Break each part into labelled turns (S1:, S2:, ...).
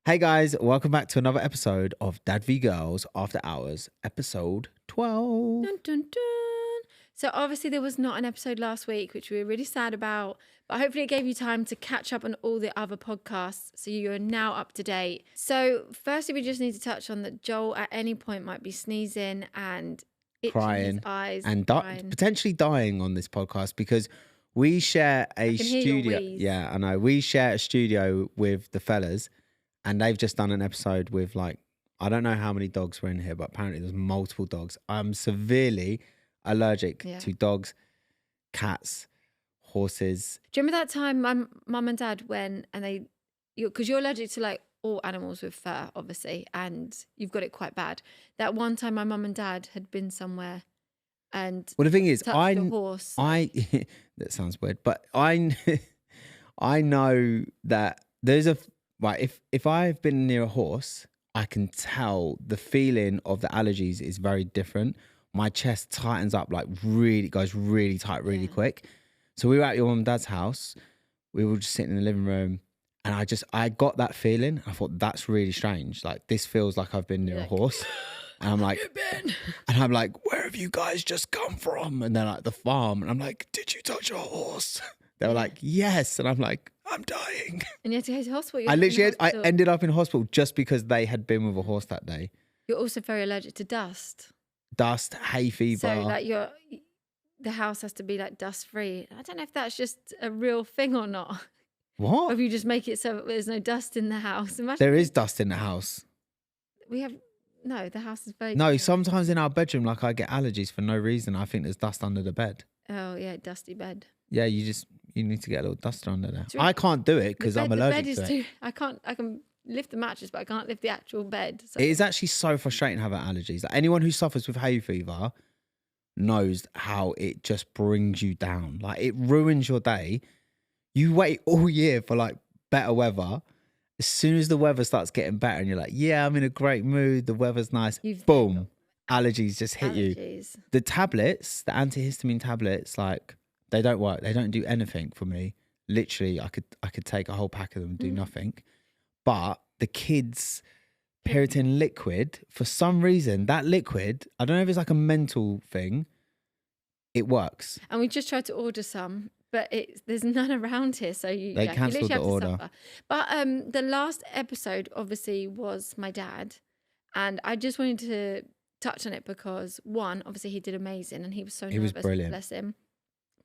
S1: Hey guys, welcome back to another episode of DadVGirls After Hours, episode 12.
S2: Dun, dun, dun. So obviously there was not an episode last week, which we were really sad about, but hopefully it gave you time to catch up on all the other podcasts, so you are now up to date. So firstly, we just need to touch on that Joel at any point might be sneezing and itching
S1: Crying
S2: his eyes.
S1: and
S2: crying.
S1: potentially dying on this podcast because we share a
S2: can hear your
S1: studio.
S2: wheeze.
S1: Yeah, I know. We share a studio with the fellas and they've just done an episode with I don't know how many dogs were in here, but apparently there's multiple dogs. I'm severely allergic to dogs, cats, horses.
S2: Do you remember that time my mum and dad went and because you're allergic to like all animals with fur, obviously, and you've got it quite bad. That one time my mum and dad had been somewhere and
S1: Well, the thing is,
S2: touched a horse.
S1: That sounds weird, but I know that there's if I've been near a horse, I can tell the feeling of the allergies is very different. My chest tightens up goes really tight really quick. So we were at your mum and dad's house. We were just sitting in the living room and I got that feeling. I thought, that's really strange. Like, this feels like I've been near a horse. And I'm like, where have you guys just come from? And they're like, the farm. And I'm like, did you touch a horse? They were like, yes. And I'm like, I'm dying.
S2: And you had to go to hospital.
S1: I ended up in hospital just because they had been with a horse that day.
S2: You're also very allergic to dust.
S1: Dust, hay fever.
S2: So like the house has to be like dust free. I don't know if that's just a real thing or not.
S1: What?
S2: Or if you just make it so there's no dust in the house. Imagine
S1: there is dust in the house.
S2: The house is very
S1: No,
S2: clean.
S1: sometimes in our bedroom, I get allergies for no reason. I think there's dust under the bed.
S2: Oh yeah, dusty bed.
S1: Yeah, you need to get a little duster under there. I can't do it because I'm allergic to it.
S2: I can lift the mattress, but I can't lift the actual bed. So.
S1: It is actually so frustrating having allergies. Like, anyone who suffers with hay fever knows how it just brings you down. Like, it ruins your day. You wait all year for better weather. As soon as the weather starts getting better and you're like, yeah, I'm in a great mood, the weather's nice, boom, allergies just hit you. The tablets, the antihistamine tablets, they don't work. They don't do anything for me. Literally, I could take a whole pack of them and do nothing. But the kids' Piriton liquid, for some reason, that liquid, I don't know if it's a mental thing, it works.
S2: And we just tried to order some, but there's none around here. So
S1: they cancelled the order.
S2: But the last episode, obviously, was my dad. And I just wanted to touch on it because, one, obviously, he did amazing and he was so nervous. He was
S1: brilliant.
S2: Bless him.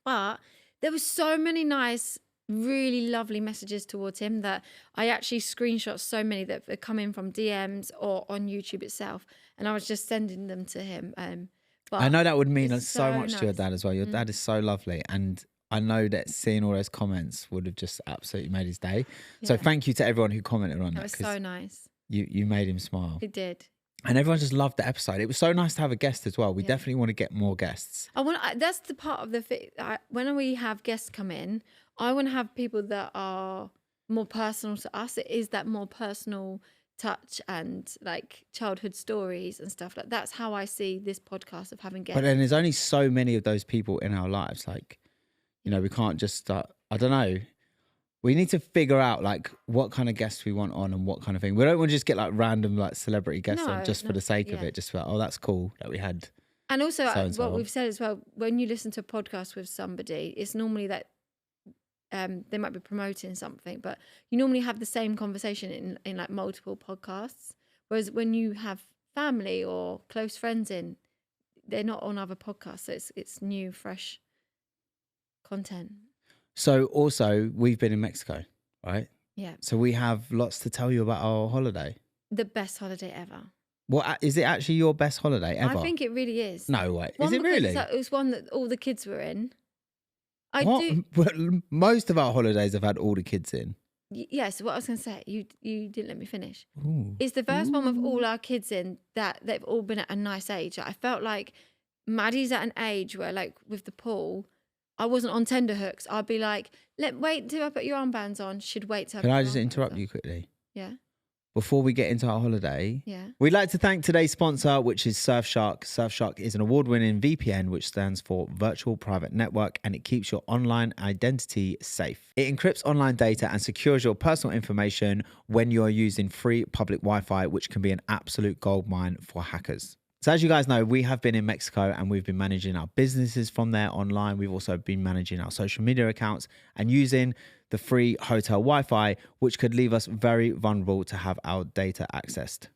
S2: But there were so many nice, really lovely messages towards him that I actually screenshot so many that are coming from DMs or on YouTube itself. And I was just sending them to him. But
S1: I know that would mean so much
S2: nice
S1: to your dad as well. Your dad is so lovely. And I know that seeing all those comments would have just absolutely made his day. Yeah. So thank you to everyone who commented on that.
S2: That was so nice.
S1: You made him smile.
S2: It did.
S1: And everyone just loved the episode. It was so nice to have a guest as well. We definitely want to get more guests.
S2: That's the part of the thing. When we have guests come in, I want to have people that are more personal to us. It is that more personal touch and childhood stories and stuff. That's how I see this podcast of having guests.
S1: But then there's only so many of those people in our lives. We can't just start. I don't know. We need to figure out what kind of guests we want on and what kind of thing. We don't want to just get random celebrity guests on just for the sake of it. Just for that's cool that we had.
S2: And also what we've said as well, when you listen to a podcast with somebody, it's normally that they might be promoting something, but you normally have the same conversation in multiple podcasts. Whereas when you have family or close friends in, they're not on other podcasts. So it's new, fresh content. So
S1: also, we've been in Mexico, right?
S2: Yeah.
S1: So we have lots to tell you about our holiday.
S2: The best holiday ever.
S1: What is it actually your best holiday ever?
S2: I think it really is.
S1: No way. Is it really?
S2: It was one that all the kids were in.
S1: Well, most of our holidays have had all the kids in.
S2: Yeah, so what I was going to say, you didn't let me finish.
S1: Ooh.
S2: It's the first one with all our kids in that they've all been at a nice age. I felt like Maddie's at an age where with the pool, I wasn't on tenterhooks. I'd be like, wait till I put your armbands on. She'd wait till I
S1: Can
S2: put
S1: I
S2: your
S1: just
S2: armbands
S1: interrupt
S2: on.
S1: you quickly?
S2: Yeah.
S1: before we get into our holiday, we'd like to thank today's sponsor, which is Surfshark. Surfshark is an award-winning VPN, which stands for Virtual Private Network, and it keeps your online identity safe. It encrypts online data and secures your personal information when you're using free public Wi-Fi, which can be an absolute goldmine for hackers. So as you guys know, we have been in Mexico and we've been managing our businesses from there online. We've also been managing our social media accounts and using the free hotel Wi-Fi, which could leave us very vulnerable to have our data accessed.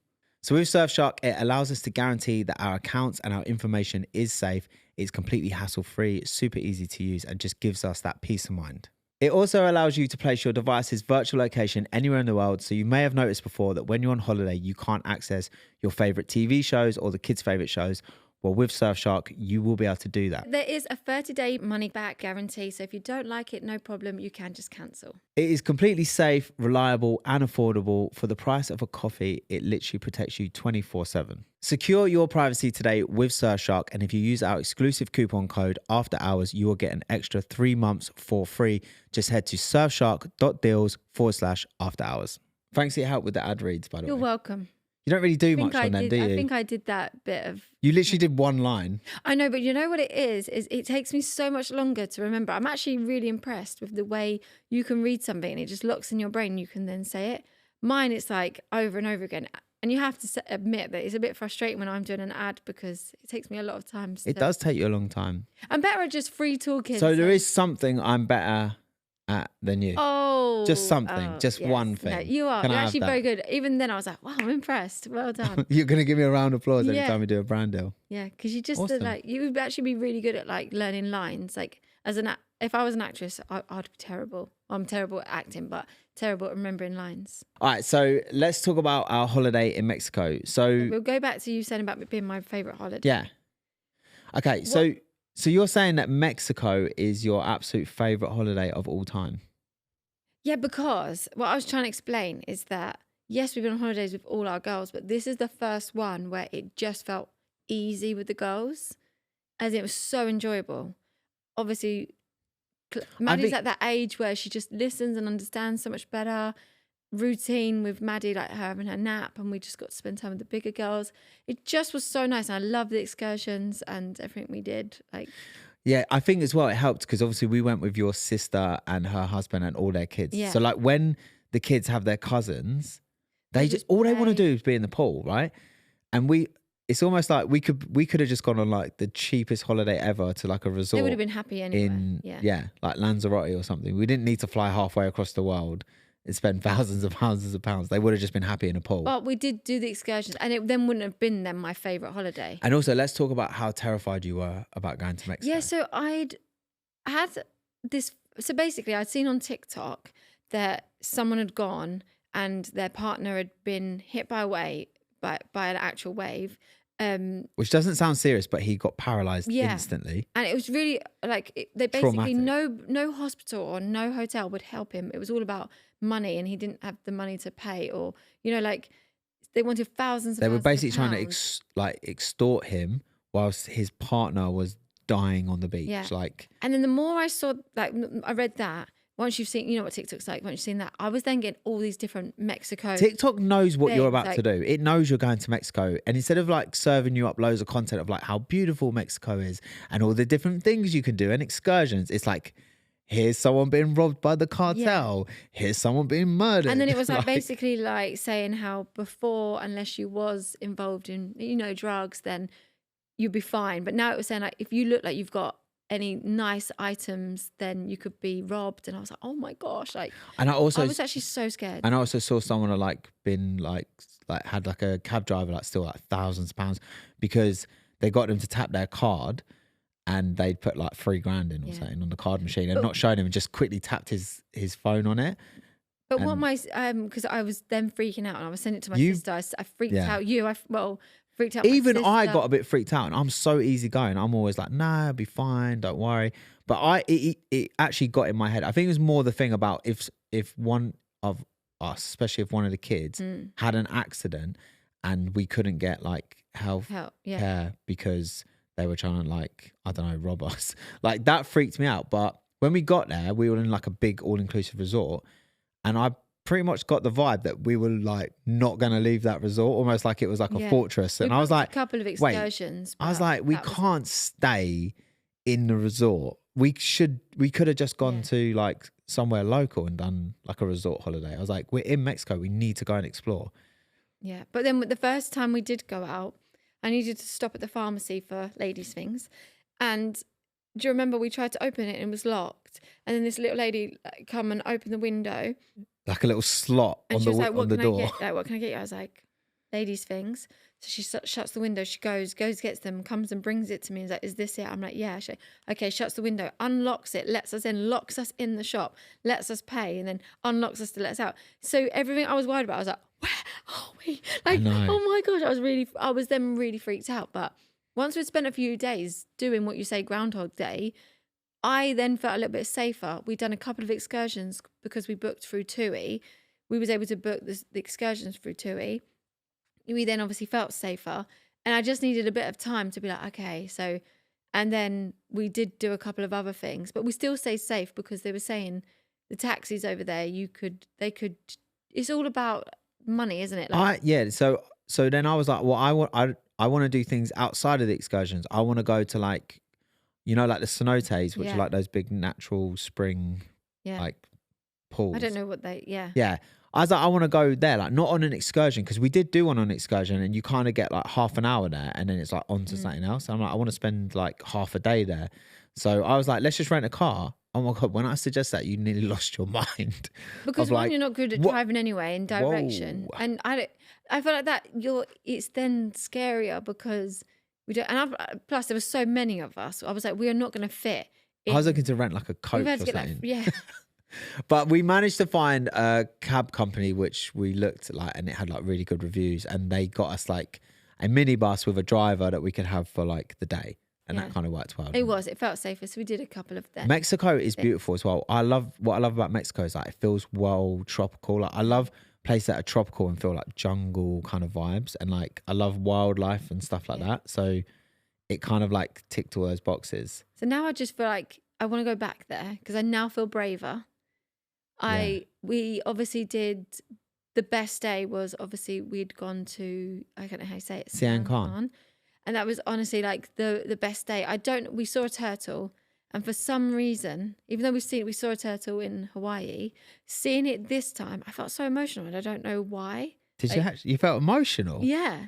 S1: So with Surfshark, it allows us to guarantee that our accounts and our information is safe. It's completely hassle-free, super easy to use, and just gives us that peace of mind. It also allows you to place your device's virtual location anywhere in the world. So you may have noticed before that when you're on holiday, you can't access your favorite TV shows or the kids' favorite shows. Well, with Surfshark, you will be able to do that.
S2: There is a 30-day money-back guarantee. So if you don't like it, no problem. You can just cancel.
S1: It is completely safe, reliable, and affordable. For the price of a coffee, it literally protects you 24/7. Secure your privacy today with Surfshark. And if you use our exclusive coupon code After Hours, you will get an extra 3 months for free. Just head to surfshark.deals/After Hours. Thanks for your help with the ad reads, by the way.
S2: You're welcome.
S1: You don't really do much on them, do you?
S2: I think I did that bit of...
S1: You literally did one line.
S2: I know, but you know what it is it takes me so much longer to remember. I'm actually really impressed with the way you can read something and it just locks in your brain. You can then say it. Mine, it's like over and over again. And you have to admit that it's a bit frustrating when I'm doing an ad because it takes me a lot of time.
S1: It does take you a long time.
S2: I'm better at just free talking.
S1: So there is something I'm better at than you.
S2: Oh.
S1: Just something. Just one thing.
S2: No, you are. You're actually very good. Even then I was like, wow, I'm impressed. Well done.
S1: You're going to give me a round of applause every time we do a brand deal.
S2: Yeah, because you just
S1: Awesome.
S2: you would actually be really good at like learning lines. Like if I was an actress, I'd be terrible. I'm terrible at acting, but terrible at remembering lines.
S1: All right, so let's talk about our holiday in Mexico. So
S2: we'll go back to you saying about it being my favorite holiday.
S1: Yeah. Okay, so you're saying that Mexico is your absolute favorite holiday of all time?
S2: Yeah, because what I was trying to explain is that yes, we've been on holidays with all our girls, but this is the first one where it just felt easy with the girls, as it was so enjoyable. Obviously, Maddie's at that age where she just listens and understands so much better. Routine with Maddie, like her having her nap, and we just got to spend time with the bigger girls. It just was so nice. And I love the excursions and everything we did.
S1: Yeah, I think as well it helped because obviously we went with your sister and her husband and all their kids.
S2: Yeah.
S1: So like when the kids have their cousins, they just all they want to do is be in the pool, right? And it's almost like we could have just gone on like the cheapest holiday ever to like a resort.
S2: They would have been happy anyway.
S1: Like Lanzarote or something. We didn't need to fly halfway across the world and spend thousands of pounds. They would have just been happy in a pool.
S2: But we did do the excursions, and it then wouldn't have been then my favourite holiday.
S1: And also, let's talk about how terrified you were about going to Mexico.
S2: Yeah, so I'd had this. So basically, I'd seen on TikTok that someone had gone and their partner had been hit by a wave, by an actual wave.
S1: Which doesn't sound serious, but he got paralyzed instantly.
S2: And it was really they basically no hospital or no hotel would help him. It was all about money, and he didn't have the money to pay, or they wanted thousands.
S1: They were basically trying to extort him whilst his partner was dying on the beach.
S2: Yeah. And then the more I saw, I read that. Once you've seen, you know what TikTok's like, once you've seen that, I was then getting all these different Mexico.
S1: TikTok knows what you're about to do. It knows you're going to Mexico. And instead of serving you up loads of content of how beautiful Mexico is and all the different things you can do and excursions, it's like, here's someone being robbed by the cartel. Yeah. Here's someone being murdered.
S2: And then it was basically saying how before, unless you was involved in, drugs, then you'd be fine. But now it was saying if you look like you've got any nice items, then you could be robbed. And I was like, oh my gosh. And I was actually so scared.
S1: And I also saw someone had a cab driver steal thousands of pounds because they got them to tap their card and they'd put $3,000 in or something on the card machine and not showing him and just quickly tapped his phone on it.
S2: But because I was then freaking out and I was sending it to my sister. I freaked out freaked out.
S1: Even I got a bit freaked out, and I'm so easygoing. I'm always like, nah, I'll be fine, don't worry. But it actually got in my head. I think it was more the thing about if one of us, especially if one of the kids had an accident and we couldn't get health care because they were trying to rob us. That freaked me out. But when we got there, we were in a big all-inclusive resort, and I pretty much got the vibe that we were like not going to leave that resort, almost like it was like a fortress. And I was like,
S2: a couple of excursions.
S1: I was like, we can't stay in the resort. We could have just gone to like somewhere local and done like a resort holiday. I was like, we're in Mexico. We need to go and explore.
S2: Yeah. But then the first time we did go out, I needed to stop at the pharmacy for ladies' things. And do you remember we tried to open it and it was locked? And then this little lady come and open the window.
S1: Like a little slot
S2: and
S1: on
S2: she was
S1: the
S2: like, what
S1: door.
S2: can I get? Like, what can I get you? I was like, ladies' things. So she shuts the window. She goes, gets them, comes and brings it to me. And is like, is this it? I'm like, yeah. She, okay, shuts the window, unlocks it, lets us in, locks us in the shop, lets us pay, and then unlocks us to let us out. So everything I was worried about, I was like, where are we? Like, oh my gosh, I was then really freaked out. But once we'd spent a few days doing what you say, Groundhog Day, I then felt a little bit safer. We'd done a couple of excursions because we booked through TUI. We was able to book the excursions through TUI. We then obviously felt safer. And I just needed a bit of time to be like, okay, so, and then we did do a couple of other things, but we still stay safe because they were saying the taxis over there, it's all about money, isn't it? Like,
S1: So then I was like, well, I want to do things outside of the excursions. I want to go to like, you know, like the cenotes, which are like those big natural spring, like pools.
S2: I don't know what
S1: Yeah. I was like, I want to go there, like not on an excursion, because we did do one on an excursion and you kind of get like half an hour there and then it's like on to something else. I'm like, I want to spend like half a day there. So I was like, let's just rent a car. Oh my God, when I suggest that, you nearly lost your mind.
S2: Because one, you're not good at driving anyway in direction. Whoa. And I feel like that it's then scarier because we don't, and plus there were so many of us. I was like, we are not going to fit.
S1: I was looking to rent like a coach or something.
S2: Yeah.
S1: But we managed to find a cab company which we looked at, like, and it had like really good reviews, and they got us like a minibus with a driver that we could have for like the day, and that kind of worked well.
S2: It felt safer, so we did a couple of them.
S1: Mexico is beautiful as well. What I love about Mexico is like it feels well tropical. Like I love places that are tropical and feel like jungle kind of vibes, and like I love wildlife and stuff like that. So it kind of like ticked all those boxes.
S2: So now I just feel like I want to go back there because I now feel braver. We obviously did, the best day was obviously we'd gone to, I don't know how you say it,
S1: Sian-Khan.
S2: And that was honestly like the best day. We saw a turtle, and for some reason, even though we saw a turtle in Hawaii, seeing it this time, I felt so emotional and I don't know why.
S1: Did you actually, you felt emotional?
S2: Yeah.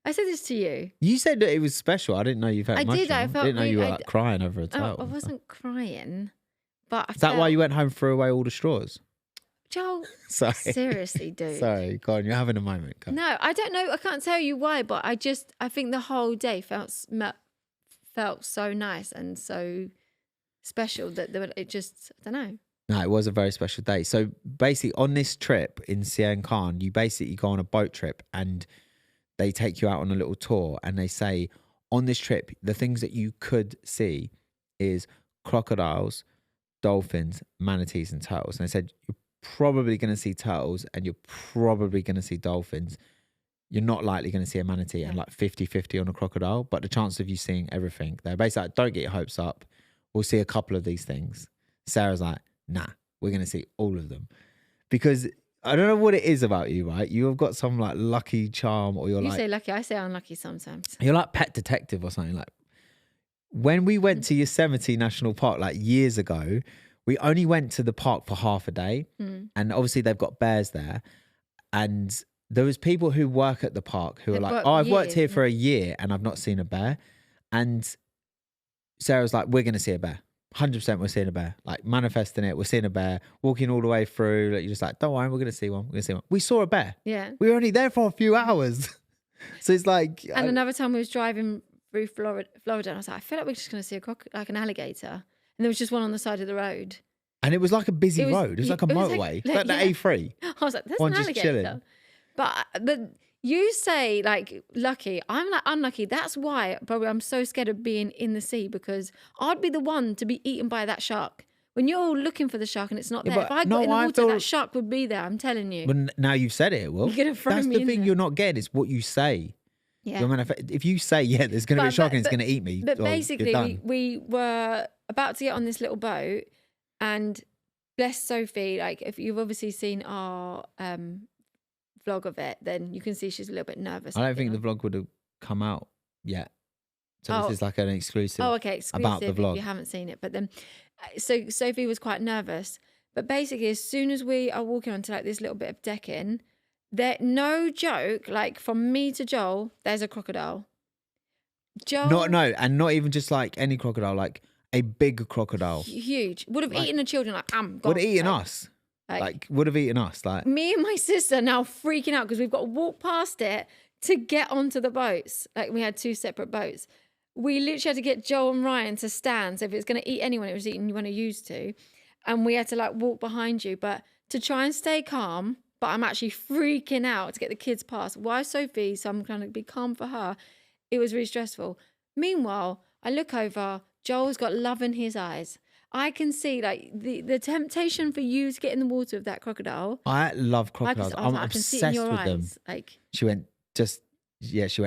S2: I said this to you.
S1: You said that it was special. I didn't know you felt emotional.
S2: I
S1: didn't know you were like crying over a turtle.
S2: I wasn't crying. But
S1: is that why you went home and threw away all the straws?
S2: Joel,
S1: sorry.
S2: Seriously, dude.
S1: Sorry, go on, you're having a moment. Go.
S2: No, I don't know. I can't tell you why, but I think the whole day felt so nice and so special that it just, I don't know.
S1: No, it was a very special day. So basically on this trip in Sian-Khan, you basically go on a boat trip and they take you out on a little tour and they say on this trip, the things that you could see is crocodiles, dolphins, manatees and turtles. And they said, you're probably going to see turtles and you're probably going to see dolphins. You're not likely going to see a manatee and like 50-50 on a crocodile. But the chance of you seeing everything, they're basically like, don't get your hopes up. We'll see a couple of these things. Sarah's like, nah, we're going to see all of them. Because I don't know what it is about you, right? You have got some like lucky charm, or you
S2: say lucky, I say unlucky sometimes.
S1: You're like Pet Detective or something. Like when we went to Yosemite National Park like years ago, we only went to the park for half a day. And obviously they've got bears there. And there was people who work at the park who are like, I've worked here for a year and I've not seen a bear. And Sarah's like, we're going to see a bear. 100% we're seeing a bear. Like manifesting it, we're seeing a bear, walking all the way through. Like, you're just like, don't worry, we're going to see one. We're going to see one. We saw a bear.
S2: Yeah.
S1: We were only there for a few hours. So it's like...
S2: And another time we was driving through Florida and I was like, I feel like we're just going to see like an alligator. And there was just one on the side of the road.
S1: And it was like a busy road. It was like a motorway. Like the A3.
S2: I was like, there's an alligator. Chilling. But you say like lucky, I'm like unlucky. That's why probably I'm so scared of being in the sea, because I'd be the one to be eaten by that shark. When you're all looking for the shark and it's not there, if I got in the water, that shark would be there. I'm telling you.
S1: But now you've said it, Will.
S2: You're gonna throw
S1: That's
S2: me
S1: the thing
S2: there.
S1: You're not getting is what you say.
S2: Yeah.
S1: If you say, yeah, there's going to be a shark and it's going to eat me.
S2: But basically, we were about to get on this little boat and bless Sophie, like if you've obviously seen our vlog of it, then you can see she's a little bit nervous.
S1: I don't think the vlog would have come out yet. So this is like an exclusive.
S2: Oh, okay, exclusive
S1: about the vlog.
S2: if you haven't seen it. But then, so Sophie was quite nervous. But basically, as soon as we are walking onto like this little bit of decking, there, no joke, like from me to Joel, there's a crocodile. Joel,
S1: and not even just like any crocodile, like a big crocodile,
S2: huge, would have eaten the children. Like
S1: would have eaten us. Like would have eaten us. Like
S2: me and my sister now freaking out because we've got to walk past it to get onto the boats. Like we had 2 separate boats. We literally had to get Joel and Ryan to stand. So if it's going to eat anyone, it was eating one of you two. And we had to like walk behind you. But to try and stay calm, but I'm actually freaking out to get the kids past. Why Sophie? So I'm trying to be calm for her. It was really stressful. Meanwhile, I look over, Joel's got love in his eyes. I can see like the temptation for you to get in the water with that crocodile.
S1: I love crocodiles. I'm obsessed with them.
S2: Like
S1: she went,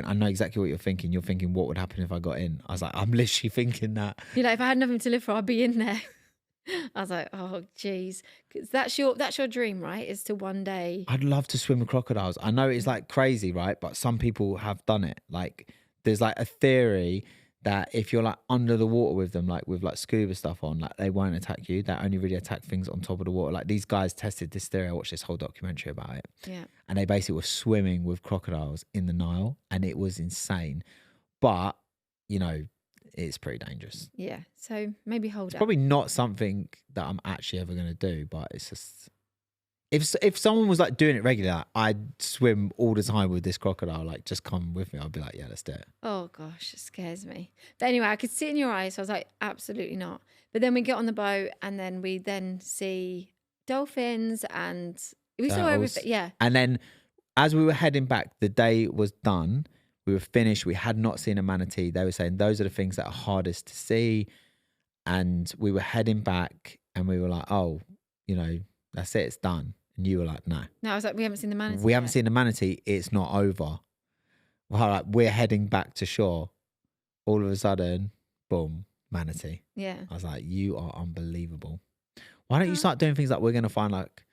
S1: I know exactly what you're thinking. You're thinking, what would happen if I got in? I was like, I'm literally thinking that.
S2: You're like, if I had nothing to live for, I'd be in there. I was like, oh, geez. Because that's your dream, right? Is to one day.
S1: I'd love to swim with crocodiles. I know it's like crazy, right? But some people have done it. Like there's like a theory that if you're like under the water with them, like with like scuba stuff on, like they won't attack you. They only really attack things on top of the water. Like these guys tested this theory. I watched this whole documentary about it.
S2: Yeah.
S1: And they basically were swimming with crocodiles in the Nile and it was insane. But, you know, it's pretty dangerous.
S2: Yeah. So maybe hold up.
S1: Probably not something that I'm actually ever going to do, but it's just... If someone was like doing it regularly, like, I'd swim all the time with this crocodile, like just come with me. I'd be like, yeah, let's do it.
S2: Oh gosh, it scares me. But anyway, I could see it in your eyes. So I was like, absolutely not. But then we get on the boat and then we see dolphins and we saw everything. Yeah.
S1: And then as we were heading back, the day was done. We were finished. We had not seen a manatee. They were saying those are the things that are hardest to see. And we were heading back and we were like, oh, you know, that's it. It's done. And you were like, no.
S2: No, I was like, we haven't seen the manatee.
S1: We haven't seen the manatee. It's not over. Well, like, we're heading back to shore. All of a sudden, boom, manatee.
S2: Yeah.
S1: I was like, you are unbelievable. Why don't you start doing things like we're going to find like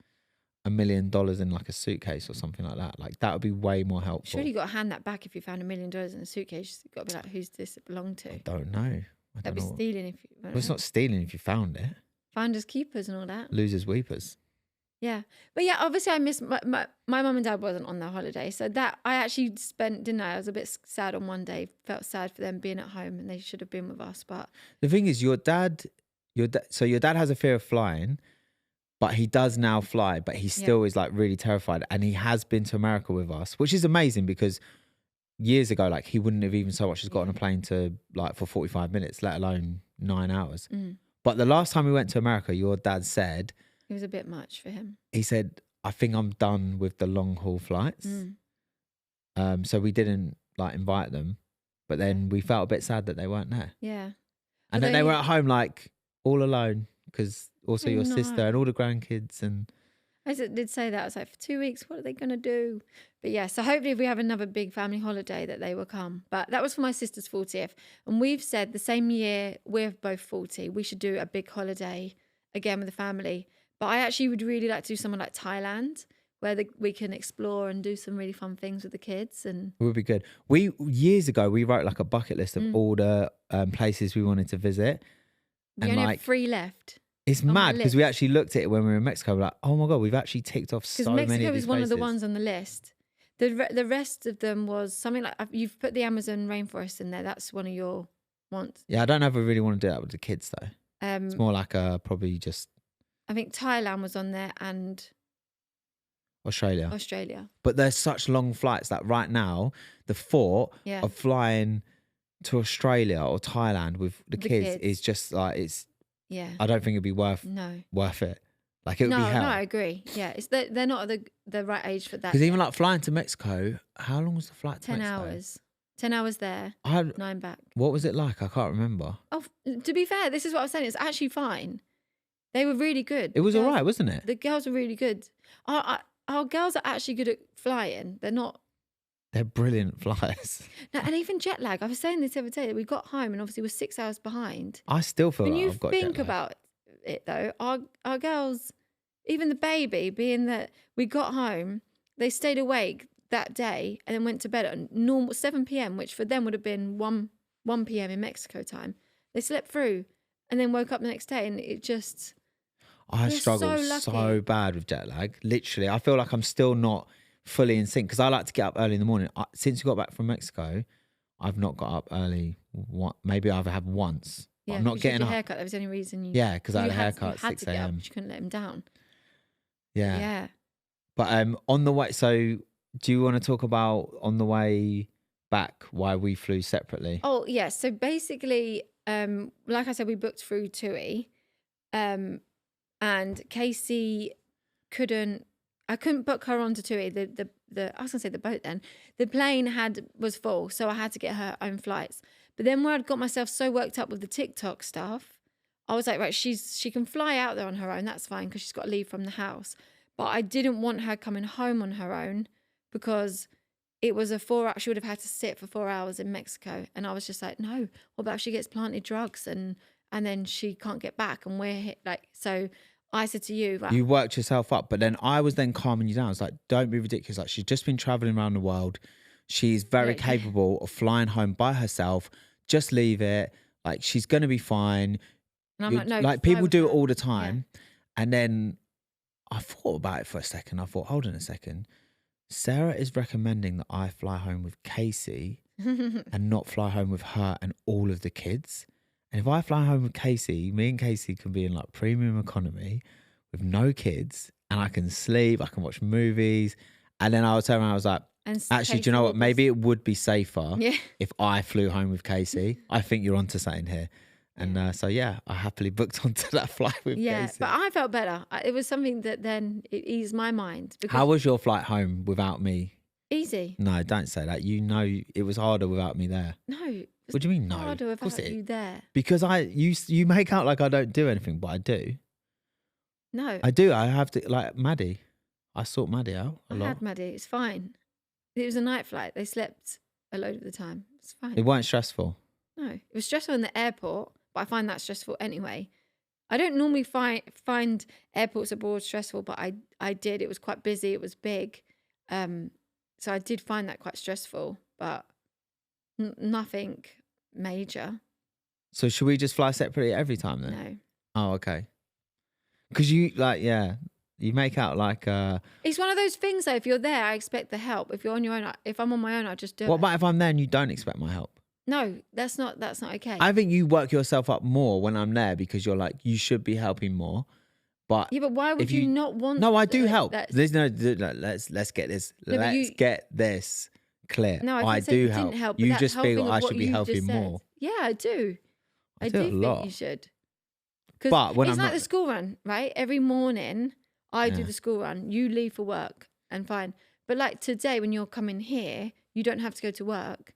S1: $1 million in like a suitcase or something like that? Like that would be way more helpful.
S2: Surely you got to hand that back if you found $1 million in a suitcase. You've got to be like, who's this belong to?
S1: I don't know.
S2: That'd be stealing if you...
S1: Well, it's not stealing if you found it.
S2: Finders keepers and all that.
S1: Losers weepers.
S2: Yeah. But yeah, obviously I missed my mum and dad wasn't on their holiday. So that I actually spent, didn't I? I was a bit sad on one day. Felt sad for them being at home and they should have been with us. But
S1: the thing is, your dad has a fear of flying, but he does now fly, but he still is like really terrified. And he has been to America with us, which is amazing because years ago, like he wouldn't have even so much as got on a plane to like for 45 minutes, let alone 9 hours.
S2: Mm.
S1: But the last time we went to America, your dad said,
S2: it was a bit much for him.
S1: He said, I think I'm done with the long haul flights.
S2: Mm.
S1: So we didn't like invite them, but then we felt a bit sad that they weren't there.
S2: Yeah.
S1: And then they were at home like all alone because also your sister and all the grandkids. And
S2: I did say that. I was like, for 2 weeks, what are they going to do? But yeah, so hopefully if we have another big family holiday that they will come. But that was for my sister's 40th. And we've said the same year we're both 40, we should do a big holiday again with the family. But I actually would really like to do somewhere like Thailand where we can explore and do some really fun things with the kids. And
S1: it would be good. Years ago, we wrote like a bucket list of all the places we wanted to visit.
S2: We only have 3 left.
S1: It's mad because we actually looked at it when we were in Mexico. We're like, oh my God, we've actually ticked off so many of these places.
S2: Mexico was one of the ones on the list. The rest of them was something like, you've put the Amazon rainforest in there. That's one of your wants.
S1: Yeah, I don't know if we really want to do that with the kids though. It's more like probably just...
S2: I think Thailand was on there and Australia. But
S1: there's such long flights that right now the thought of flying to Australia or Thailand with the kids is just like I don't think it'd be worth it. Like it would be hell.
S2: No, I agree. Yeah, they're not the right age for that.
S1: Because even like flying to Mexico, how long was the flight to
S2: 10
S1: Mexico?
S2: 10 hours. 10 hours there, 9 back.
S1: What was it like? I can't remember.
S2: Oh, to be fair, this is what I was saying. It's actually fine. They were really good.
S1: It was all right, wasn't it?
S2: The girls were really good. Our girls are actually good at flying.
S1: They're brilliant flyers.
S2: No, and even jet lag. I was saying this the other day that we got home and obviously we're 6 hours behind.
S1: I still feel
S2: when
S1: like
S2: you
S1: I've got jet lag.
S2: think about it though, our girls, even the baby, being that we got home, they stayed awake that day and then went to bed at normal 7 p.m, which for them would have been 1 p.m. in Mexico time. They slept through and then woke up the next day, and it just...
S1: I struggle so bad with jet lag. Literally, I feel like I'm still not fully in sync because I like to get up early in the morning. Since we got back from Mexico, I've not got up early. Maybe I've had once.
S2: Yeah,
S1: I'm not getting up.
S2: Haircut. That was the only reason you...
S1: Yeah, because I had a haircut at 6 a.m.
S2: You couldn't let him down.
S1: Yeah.
S2: Yeah.
S1: But on the way, so do you want to talk about on the way back why we flew separately?
S2: Oh, yeah. So basically, like I said, we booked through TUI. And Kaci I couldn't book her onto TUI. I was gonna say the boat then. The plane was full, so I had to get her own flights. But then where I'd got myself so worked up with the TikTok stuff, I was like, right, she can fly out there on her own. That's fine because she's got to leave from the house. But I didn't want her coming home on her own because it was she would have had to sit for 4 hours in Mexico. And I was just like, no, what about if she gets planted drugs and then she can't get back and we're hit, like, so I said to you, right,
S1: you worked yourself up, but then I was then calming you down. I was like, don't be ridiculous. Like, she's just been traveling around the world. She's very capable of flying home by herself. Just leave it. Like, she's going to be fine.
S2: And I'm like, no,
S1: like, people do it all the time. Yeah. And then I thought about it for a second. I thought, hold on a second. Sarah is recommending that I fly home with Kaci and not fly home with her and all of the kids. And if I fly home with Kaci, me and Kaci can be in like premium economy with no kids, and I can sleep, I can watch movies. And then I was turn around, I was like, actually, do you know what? Maybe it would be safer if I flew home with Kaci. I think you're onto something here. And so, I happily booked onto that flight with Kaci.
S2: Yeah, but I felt better. It was something that then it eased my mind.
S1: How was your flight home without me?
S2: Easy.
S1: No, don't say that. You know it was harder without me there.
S2: No.
S1: What do you mean no?
S2: Harder without you there.
S1: Because you make out like I don't do anything, but I do.
S2: No.
S1: I do. I have to, like Maddie. I sort Maddie out a lot.
S2: I had Maddie. It's fine. It was a night flight. They slept a load of the time. It's fine.
S1: It weren't stressful.
S2: No. It was stressful in the airport, but I find that stressful anyway. I don't normally find airports abroad stressful, but I did. It was quite busy. It was big. So I did find that quite stressful, but nothing major.
S1: So should we just fly separately every time then?
S2: No.
S1: Oh, okay. Because you you make out like
S2: it's one of those things though. If you're there, I expect the help. If you're on your own, if I'm on my own, I just do it.
S1: What about if I'm there and you don't expect my help?
S2: No, that's not okay.
S1: I think you work yourself up more when I'm there because you're like, you should be helping more. But
S2: yeah, but why would you not want?
S1: No, I do help. There's no. Let's get this. Let's get this clear.
S2: No,
S1: I do help. You just feel I should be helping more.
S2: Yeah, I do. I do think you should.
S1: But when
S2: it's like the school run, right? Every morning I do the school run. You leave for work and fine. But like today, when you're coming here, you don't have to go to work.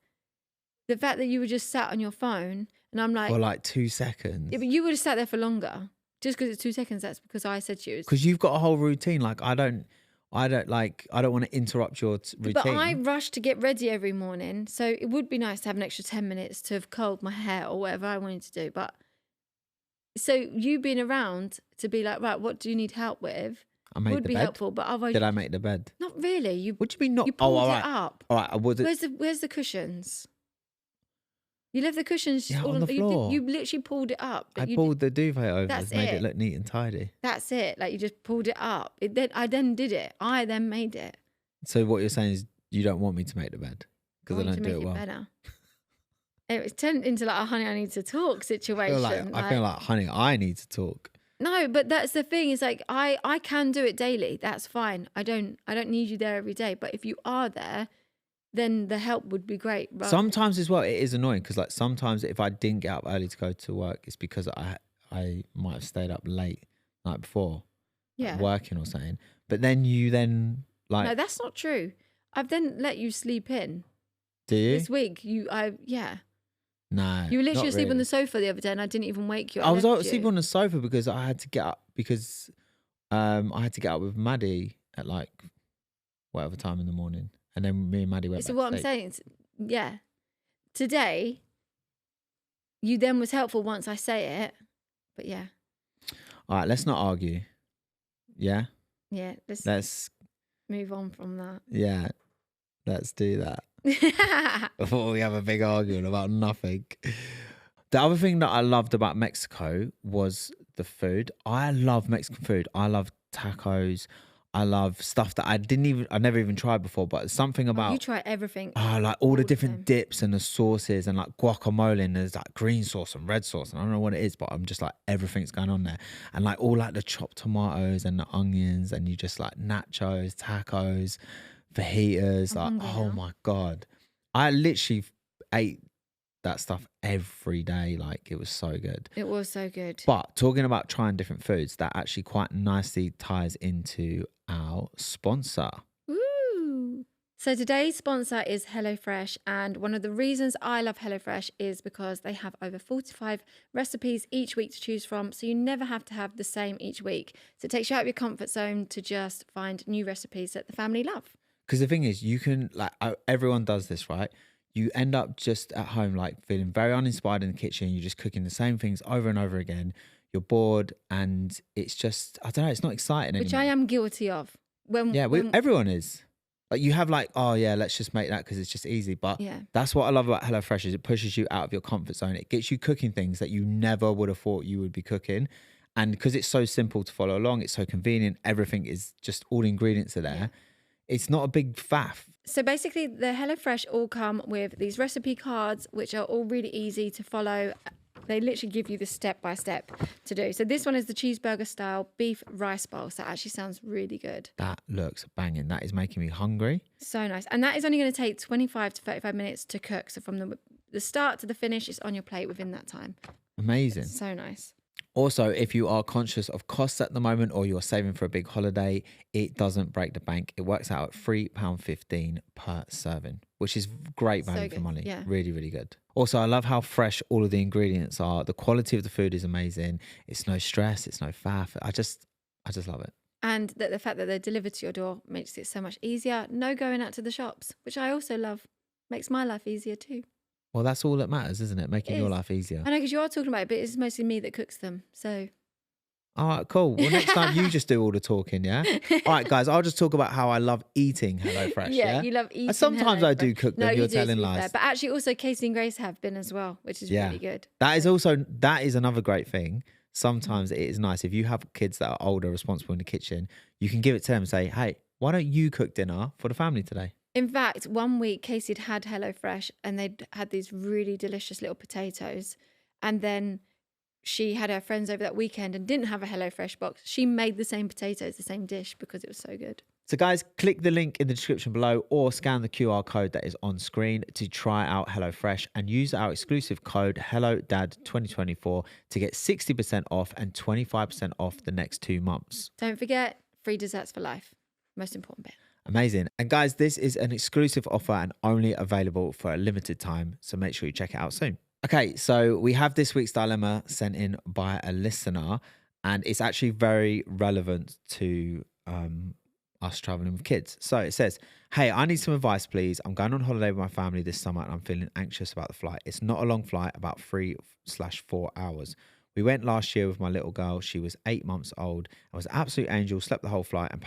S2: The fact that you were just sat on your phone and I'm like,
S1: for like 2 seconds.
S2: Yeah, but you would have sat there for longer. Just because it's 2 seconds, that's because I said to you.
S1: Because you've got a whole routine. Like I don't want to interrupt your routine.
S2: But I rush to get ready every morning, so it would be nice to have an extra 10 minutes to have curled my hair or whatever I wanted to do. But so you being around to be like, right, what do you need help with? Would be helpful. But otherwise,
S1: did I make the bed?
S2: Not really.
S1: What do you mean not?
S2: You pulled it up.
S1: All right.
S2: Where's the cushions? You left the cushions
S1: all on the floor.
S2: You literally pulled it up.
S1: I pulled the duvet over, made it look neat and tidy.
S2: That's it. Like you just pulled it up. I then did it. I then made it.
S1: So what you're saying is you don't want me to make the bed because I don't do it well.
S2: Better. It's turned into like a honey, I need to talk situation.
S1: I feel like honey, I need to talk.
S2: No, but that's the thing. Is like I can do it daily. That's fine. I don't need you there every day. But if you are there, then the help would be great.
S1: Sometimes as well, it is annoying because like sometimes if I didn't get up early to go to work, it's because I might have stayed up late the night before, like working or something. But then
S2: no, that's not true. I've then let you sleep in.
S1: Do you?
S2: This week,
S1: No,
S2: you were literally asleep on the sofa the other day, and I didn't even wake you.
S1: I was sleeping on the sofa because I had to get up because I had to get up with Maddie at like whatever time in the morning. And then me and Maddie went back to sleep.
S2: So what I'm saying is, today, you then was helpful once I say it, but yeah.
S1: All right, let's not argue. Yeah?
S2: Yeah,
S1: Let's
S2: move on from that.
S1: Yeah, let's do that. Before we have a big argument about nothing. The other thing that I loved about Mexico was the food. I love Mexican food. I love tacos. I love stuff that I never even tried before, but something about...
S2: you try everything.
S1: like all the different dips and the sauces and like guacamole, and there's like green sauce and red sauce. And I don't know what it is, but I'm just like, everything's going on there. And like all like the chopped tomatoes and the onions, and you just like nachos, tacos, fajitas.
S2: I'm
S1: Like,
S2: hungry
S1: oh
S2: now.
S1: my God. I literally ate that stuff every day. Like, it was so good.
S2: It was so good.
S1: But talking about trying different foods, that actually quite nicely ties into our sponsor.
S2: Woo! So today's sponsor is HelloFresh, and one of the reasons I love HelloFresh is because they have over 45 recipes each week to choose from, so you never have to have the same each week. So it takes you out of your comfort zone to just find new recipes that the family love.
S1: Because the thing is, you can, like, everyone does this, right? You end up just at home, like, feeling very uninspired in the kitchen. You're just cooking the same things over and over again. You're bored, and it's just, I don't know, it's not exciting anymore.
S2: Which I am guilty of.
S1: Everyone is. Like, you have like, oh yeah, let's just make that because it's just easy. But that's what I love about HelloFresh, is it pushes you out of your comfort zone. It gets you cooking things that you never would have thought you would be cooking. And because it's so simple to follow along, it's so convenient, everything is just, all the ingredients are there. Yeah. It's not a big faff.
S2: So basically, the HelloFresh all come with these recipe cards, which are all really easy to follow. They literally give you the step-by-step to do. So this one is the cheeseburger style beef rice bowl. So that actually sounds really good.
S1: That looks banging. That is making me hungry.
S2: So nice. And that is only going to take 25 to 35 minutes to cook. So from the start to the finish, it's on your plate within that time.
S1: Amazing.
S2: So nice.
S1: Also, if you are conscious of costs at the moment, or you're saving for a big holiday, it doesn't break the bank. It works out at £3.15 per serving, which is great value for money.
S2: Yeah.
S1: Really, really good. Also, I love how fresh all of the ingredients are. The quality of the food is amazing. It's no stress. It's no faff. I just love it.
S2: And the fact that they're delivered to your door makes it so much easier. No going out to the shops, which I also love. Makes my life easier too.
S1: Well, that's all that matters, isn't it? Making your life easier.
S2: I know, because you are talking about it, but it's mostly me that cooks them. So.
S1: All right, cool. Well, next time you just do all the talking, yeah? All right, guys, I'll just talk about how I love eating HelloFresh, yeah?
S2: You love eating
S1: sometimes I do cook them, you're telling lies.
S2: But actually also Kaci and Grace have been as well, which is really good.
S1: That is another great thing. Sometimes it is nice. If you have kids that are older, responsible in the kitchen, you can give it to them and say, hey, why don't you cook dinner for the family today?
S2: In fact, one week Kaci had HelloFresh and they'd had these really delicious little potatoes. And then she had her friends over that weekend and didn't have a HelloFresh box. She made the same potatoes, the same dish, because it was so good.
S1: So guys, click the link in the description below or scan the QR code that is on screen to try out HelloFresh, and use our exclusive code HelloDad2024 to get 60% off and 25% off the next 2 months.
S2: Don't forget, free desserts for life. Most important bit.
S1: Amazing. And guys, this is an exclusive offer and only available for a limited time, so make sure you check it out soon. Okay, so we have this week's dilemma sent in by a listener, and it's actually very relevant to us traveling with kids. So it says, hey, I need some advice, please. I'm going on holiday with my family this summer and I'm feeling anxious about the flight. It's not a long flight, about 3/4 hours. We went last year with my little girl. She was 8 months old. I was an absolute angel, slept the whole flight, and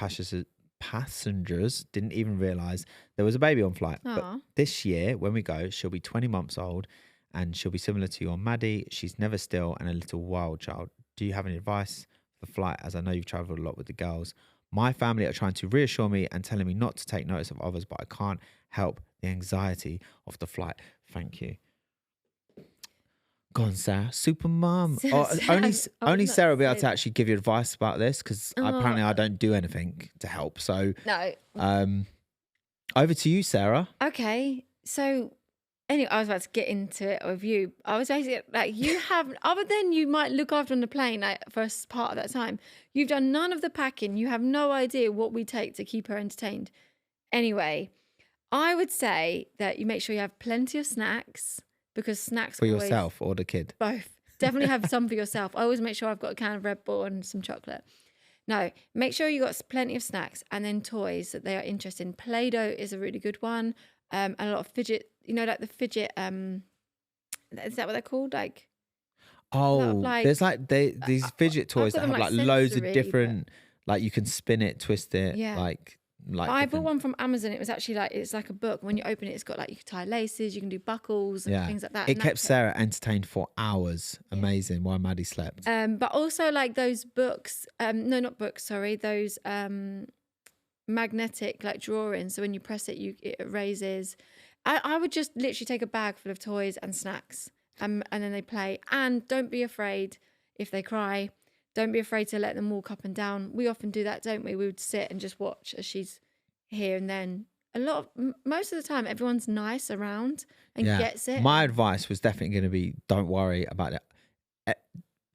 S1: passengers didn't even realise there was a baby on flight.
S2: Aww.
S1: But this year, when we go, she'll be 20 months old, and she'll be similar to your Maddie. She's never still and a little wild child. Do you have any advice for flight, as I know you've travelled a lot with the girls? My family are trying to reassure me and telling me not to take notice of others, but I can't help the anxiety of the flight. Thank you. Go on, Sarah. Super mom. Only Sarah will be able to actually give you advice about this, because apparently I don't do anything to help. So
S2: no.
S1: Over to you, Sarah.
S2: Okay. So anyway, I was about to get into it with you. I was basically like, you have, other than you might look after on the plane, like first part of that time, you've done none of the packing. You have no idea what we take to keep her entertained. Anyway, I would say that you make sure you have plenty of snacks, because snacks
S1: for yourself or the kid.
S2: Both. Definitely have some for yourself. I always make sure I've got a can of Red Bull and some chocolate. No, make sure you got plenty of snacks, and then toys that they are interested in. Play-Doh is a really good one. And a lot of fidget, like the fidget, is that what they're called? Like,
S1: Oh,
S2: like,
S1: there's like these fidget toys that
S2: them,
S1: have
S2: like,
S1: like loads of
S2: sensory,
S1: different, like you can spin it, twist it,
S2: Yeah.
S1: like
S2: I bought
S1: different.
S2: one from Amazon. It was actually like, it's like a book. When you open it, it's got like, you can tie laces, you can do buckles and things like that.
S1: It
S2: and
S1: kept Sarah entertained for hours. Amazing. While Maddie slept.
S2: But also like those books, no, not books, sorry, those magnetic like drawings. So when you press it, it erases. I would just literally take a bag full of toys and snacks, and then they play. And don't be afraid if they cry. Don't be afraid to let them walk up and down. We often do that, don't we? We would sit and just watch as she's here and then. Most of the time, everyone's nice around and gets it.
S1: My advice was definitely going to be, don't worry about it.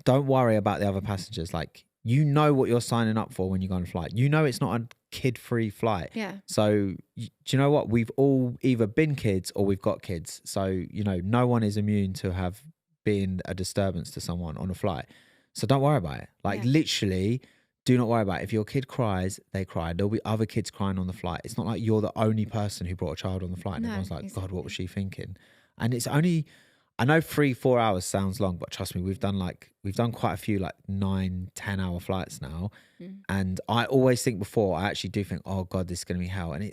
S1: Don't worry about the other passengers. Like, you know what you're signing up for when you go on a flight. You know it's not a kid-free flight.
S2: Yeah.
S1: So do you know what? We've all either been kids or we've got kids. So, you know, no one is immune to have been a disturbance to someone on a flight. So don't worry about it. Like literally, do not worry about it. If your kid cries, they cry. There'll be other kids crying on the flight. It's not like you're the only person who brought a child on the flight and everyone's like, God, what was she thinking? And it's only, I know 3-4 hours sounds long, but trust me, we've done quite a few like 9-10 hour flights now. And I always think before, I actually do think, oh God, this is going to be hell. And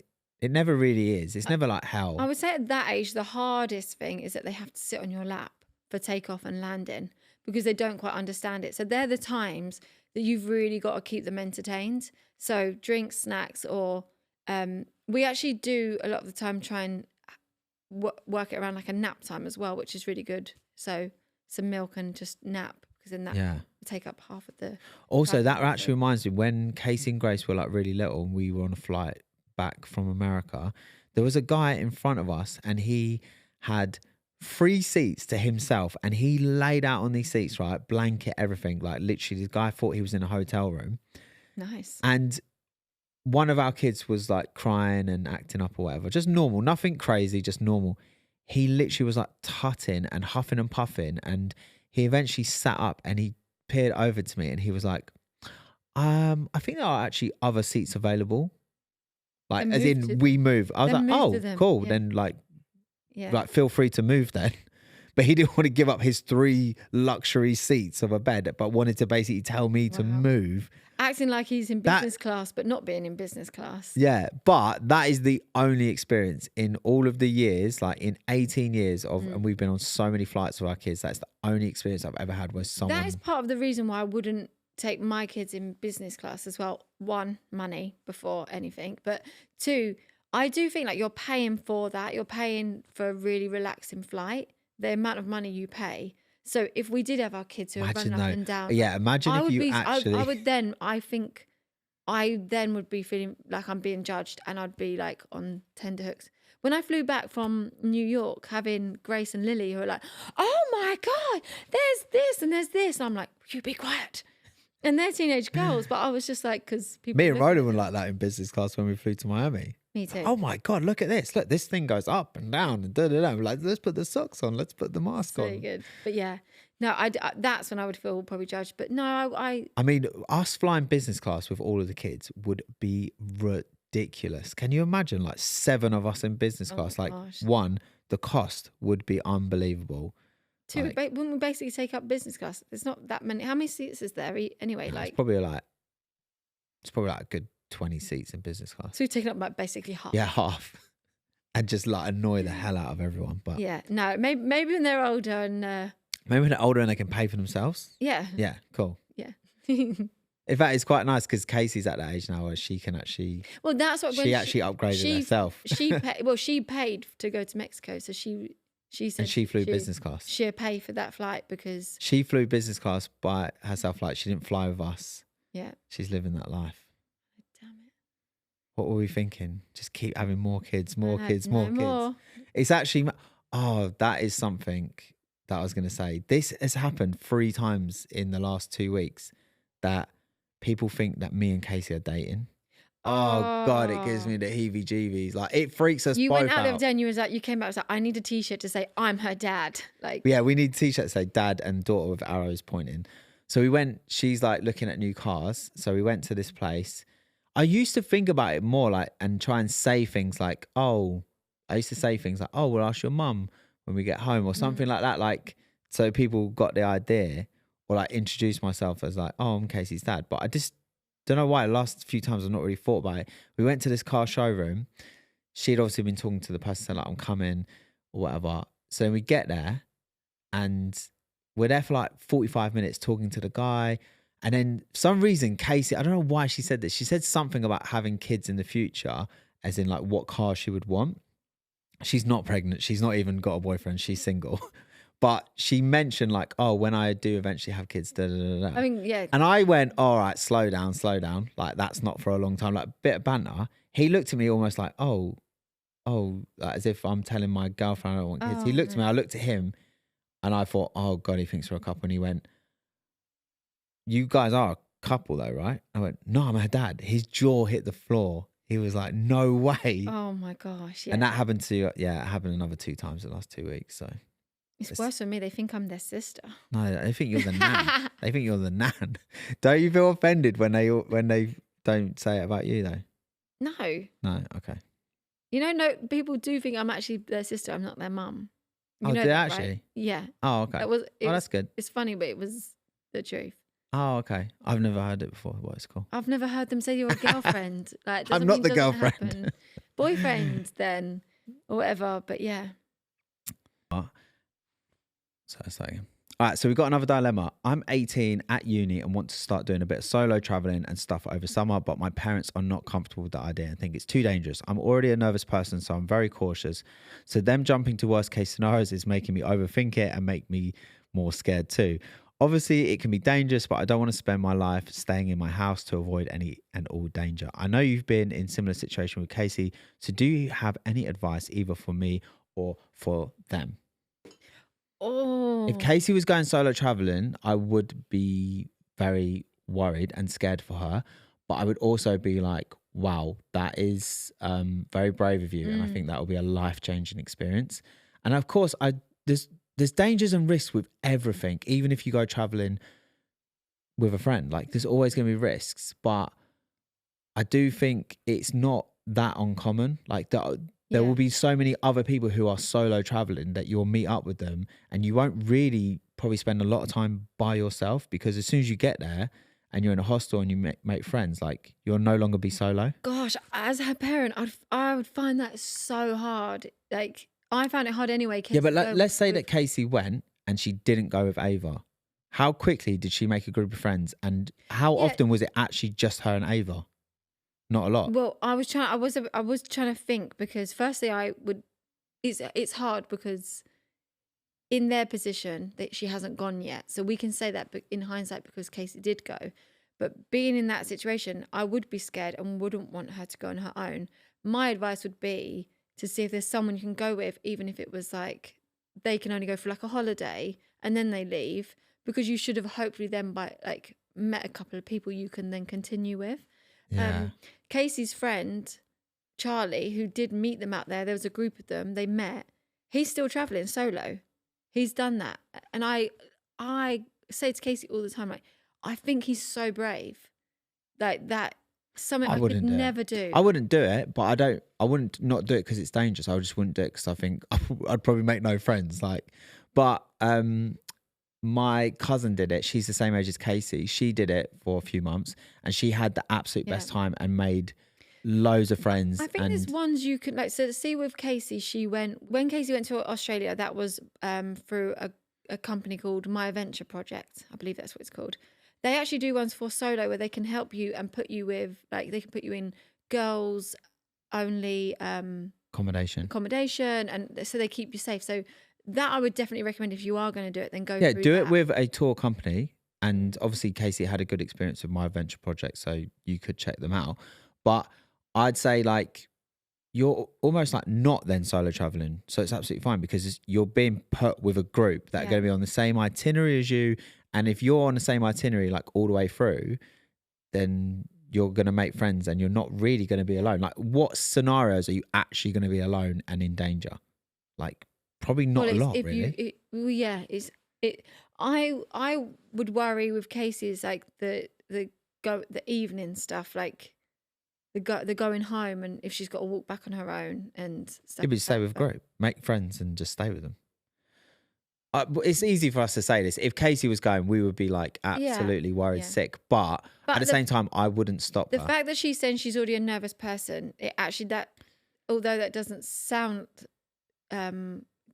S1: it never really is. It's never like hell.
S2: I would say at that age, the hardest thing is that they have to sit on your lap for takeoff and landing because they don't quite understand it. So they're the times that you've really got to keep them entertained. So drinks, snacks, or we actually do a lot of the time try and work it around like a nap time as well, which is really good. So some milk and just nap, because then that will take up half of the.
S1: Also, that actually reminds me, when Kaci and Grace were like really little and we were on a flight back from America, there was a guy in front of us and he had 3 seats to himself and he laid out on these seats, right? Blanket, everything. Like literally, this guy thought he was in a hotel room.
S2: Nice.
S1: And one of our kids was like crying and acting up or whatever. Just normal, nothing crazy, just normal. He literally was like tutting and huffing and puffing. And he eventually sat up and he peered over to me and he was like, I think there are actually other seats available. Like, as in we move. I was like, oh, cool. Then like feel free to move then. But he didn't want to give up his 3 luxury seats of a bed, but wanted to basically tell me to move.
S2: Acting like he's in business class, but not being in business class.
S1: Yeah, but that is the only experience in all of the years, like in 18 years of, and we've been on so many flights with our kids, that's the only experience I've ever had where someone...
S2: That is part of the reason why I wouldn't take my kids in business class as well. 1, money before anything. But 2, I do think like you're paying for that. You're paying for a really relaxing flight. The amount of money you pay. So if we did have our kids who are running up and down.
S1: Yeah, imagine if you actually...
S2: I would then, I think, I then would be feeling like I'm being judged and I'd be like on tenterhooks. When I flew back from New York, having Grace and Lily who are like, oh my God, there's this and there's this. And I'm like, you be quiet. And they're teenage girls, but I was just like, because people...
S1: Me and Roland were like that in business class when we flew to Miami.
S2: Me too.
S1: Oh my God, look at this. Look, this thing goes up and down and da-da-da. We're like, let's put the socks on. Let's put the mask on.
S2: Very good. But yeah, no, I that's when I would feel probably judged. But no,
S1: I mean, us flying business class with all of the kids would be ridiculous. Can you imagine like 7 of us in business class? Like gosh. 1, the cost would be unbelievable.
S2: 2, wouldn't we basically take up business class? There's not that many. How many seats is there anyway? Like
S1: it's probably like a good 20 seats in business class.
S2: So we've taken up like basically half.
S1: Yeah, half. And just like annoy the hell out of everyone. But
S2: yeah, no, maybe when they're older and
S1: maybe when they're older and they can pay for themselves.
S2: Yeah.
S1: Yeah, cool.
S2: Yeah.
S1: In fact, it's quite nice because Casey's at that age now where she can actually.
S2: Well, that's what
S1: she actually upgraded herself.
S2: She paid to go to Mexico, so she said
S1: and she flew business class.
S2: She'll pay for that flight because
S1: she flew business class by herself. Like she didn't fly with us.
S2: Yeah.
S1: She's living that life.
S2: Damn it.
S1: What were we thinking? Just keep having more kids. It's actually, that is something that I was going to say. This has happened 3 times in the last 2 weeks that people think that me and Kaci are dating. Oh God, it gives me the heebie-jeebies. Like it freaks us both out.
S2: You went out the other day and you came back and was like, I need a t-shirt to say I'm her dad. Like
S1: yeah, we need a t-shirt to say dad and daughter with arrows pointing. So we went, she's like looking at new cars. So we went to this place. I used to think about it more like, and try and say things like, we'll ask your mum when we get home or something like that. Like so people got the idea or like introduced myself as like, oh, I'm Casey's dad. But I just don't know why. The last few times I've not really thought about it. We went to this car showroom. She'd obviously been talking to the person saying like, I'm coming or whatever. So we get there and we're there for like 45 minutes talking to the guy. And then for some reason, Kaci, I don't know why she said this. She said something about having kids in the future, as in like what car she would want. She's not pregnant. She's not even got a boyfriend. She's single. But she mentioned like, oh, when I do eventually have kids, da, da, da, da.
S2: I mean, yeah.
S1: And I went, all right, slow down. Like that's not for a long time. Like a bit of banter. He looked at me almost like, oh, like, as if I'm telling my girlfriend I don't want kids. He looked at me, I looked at him and I thought, oh God, he thinks we're a couple. And he went, you guys are a couple though, right? I went, no, I'm her dad. His jaw hit the floor. He was like, no way.
S2: Oh my gosh. Yeah.
S1: And that happened it happened another 2 times in the last 2 weeks. So
S2: it's worse for me. They think I'm their sister.
S1: No, they think you're the nan. They think you're the nan. Don't you feel offended when they don't say it about you though?
S2: No.
S1: No, okay.
S2: You know, no, people do think I'm actually their sister. I'm not their mum. You know
S1: did
S2: that,
S1: actually?
S2: Right? Yeah.
S1: Oh, okay. That's good.
S2: It's funny, but it was the truth.
S1: Oh, okay. I've never heard it before. What it's called?
S2: I've never heard them say you're a girlfriend. Like,
S1: I'm not the girlfriend.
S2: Boyfriend then, or whatever. But yeah.
S1: So all right, so we've got another dilemma. I'm 18 at uni and want to start doing a bit of solo traveling and stuff over summer, but my parents are not comfortable with the idea and think it's too dangerous. I'm already a nervous person, so I'm very cautious. So them jumping to worst case scenarios is making me overthink it and make me more scared too. Obviously, it can be dangerous, but I don't want to spend my life staying in my house to avoid any and all danger. I know you've been in similar situation with Kaci, so do you have any advice either for me or for them?
S2: Oh.
S1: If Kaci was going solo traveling, I would be very worried and scared for her. But I would also be like, wow, that is very brave of you. And I think that will be a life-changing experience. And of course, there's dangers and risks with everything. Even if you go traveling with a friend, like there's always going to be risks. But I do think it's not that uncommon. Like there will be so many other people who are solo traveling that you'll meet up with them and you won't really probably spend a lot of time by yourself, because as soon as you get there and you're in a hostel and you make friends, like you'll no longer be solo.
S2: Gosh, as her parent, I would find that so hard. Like I found it hard anyway.
S1: Yeah, but let's say that Kaci went and she didn't go with Ava. How quickly did she make a group of friends, and how often was it actually just her and Ava? Not a lot.
S2: Well, I was trying to think, because firstly it's hard because in their position that she hasn't gone yet. So we can say that in hindsight because Kaci did go. But being in that situation, I would be scared and wouldn't want her to go on her own. My advice would be to see if there's someone you can go with, even if it was like they can only go for like a holiday and then they leave, because you should have hopefully then met a couple of people you can then continue with.
S1: Yeah.
S2: Kaci's friend, Charlie, who did meet them out there was a group of them, they met. He's still traveling solo. He's done that. And I say to Kaci all the time, like, I think he's so brave. Like that, something I could never do.
S1: I wouldn't do it, but I wouldn't not do it because it's dangerous. I just wouldn't do it because I think I'd probably make no friends. But my cousin did it. She's the same age as Kaci. She did it for a few months and she had the absolute best time and made loads of friends.
S2: I think there's ones you could see with Kaci. When Kaci went to Australia, that was through a company called My Adventure Project. I believe that's what it's called. They actually do ones for solo where they can help you and put you with, like, they can put you in girls only
S1: accommodation,
S2: and so they keep you safe. So that I would definitely recommend. If you are going to do it, then go through
S1: do
S2: that.
S1: it with a tour company. And obviously Kaci had a good experience with My Adventure Project, so you could check them out. But I'd say like you're almost like not then solo traveling, so it's absolutely fine because you're being put with a group that are going to be on the same itinerary as you. And if you're on the same itinerary like all the way through, then you're going to make friends and you're not really going to be alone. Like, what scenarios are you actually going to be alone and in danger? Like, probably not a lot, really.
S2: I would worry with cases like the evening stuff, like the going home, and if she's got to walk back on her own and stuff.
S1: Maybe stay with a group, make friends, and just stay with them. It's easy for us to say this. If Kaci was going, we would be like absolutely worried sick. But at the same time, I wouldn't stop her.
S2: The fact that she's saying she's already a nervous person, it actually, although that doesn't sound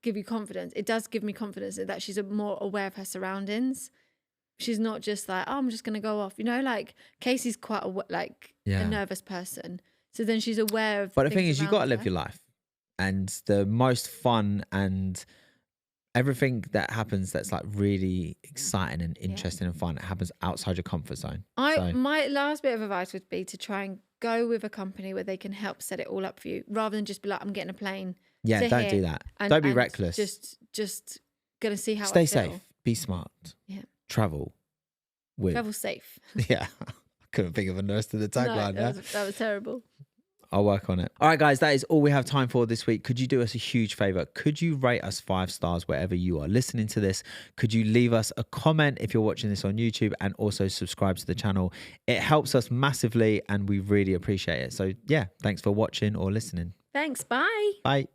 S2: give you confidence, it does give me confidence that she's more aware of her surroundings. She's not just like, oh, I'm just going to go off. You know, like Kaci's quite a nervous person. So then she's aware of.
S1: But the thing is, you've got to live your life. And the most fun and everything that happens that's like really exciting and interesting and fun, it happens outside your comfort zone.
S2: My last bit of advice would be to try and go with a company where they can help set it all up for you, rather than just be like, I'm getting a plane.
S1: Yeah, don't do that. Don't be reckless.
S2: Just gonna see how.
S1: Stay safe. Be smart.
S2: Yeah.
S1: Travel
S2: safe.
S1: Yeah, I couldn't think of the rest of the tagline.
S2: That was terrible.
S1: I'll work on it. All right, guys, that is all we have time for this week. Could you do us a huge favor? Could you rate us 5 stars wherever you are listening to this? Could you leave us a comment if you're watching this on YouTube, and also subscribe to the channel? It helps us massively and we really appreciate it. So yeah, thanks for watching or listening.
S2: Thanks. Bye.
S1: Bye.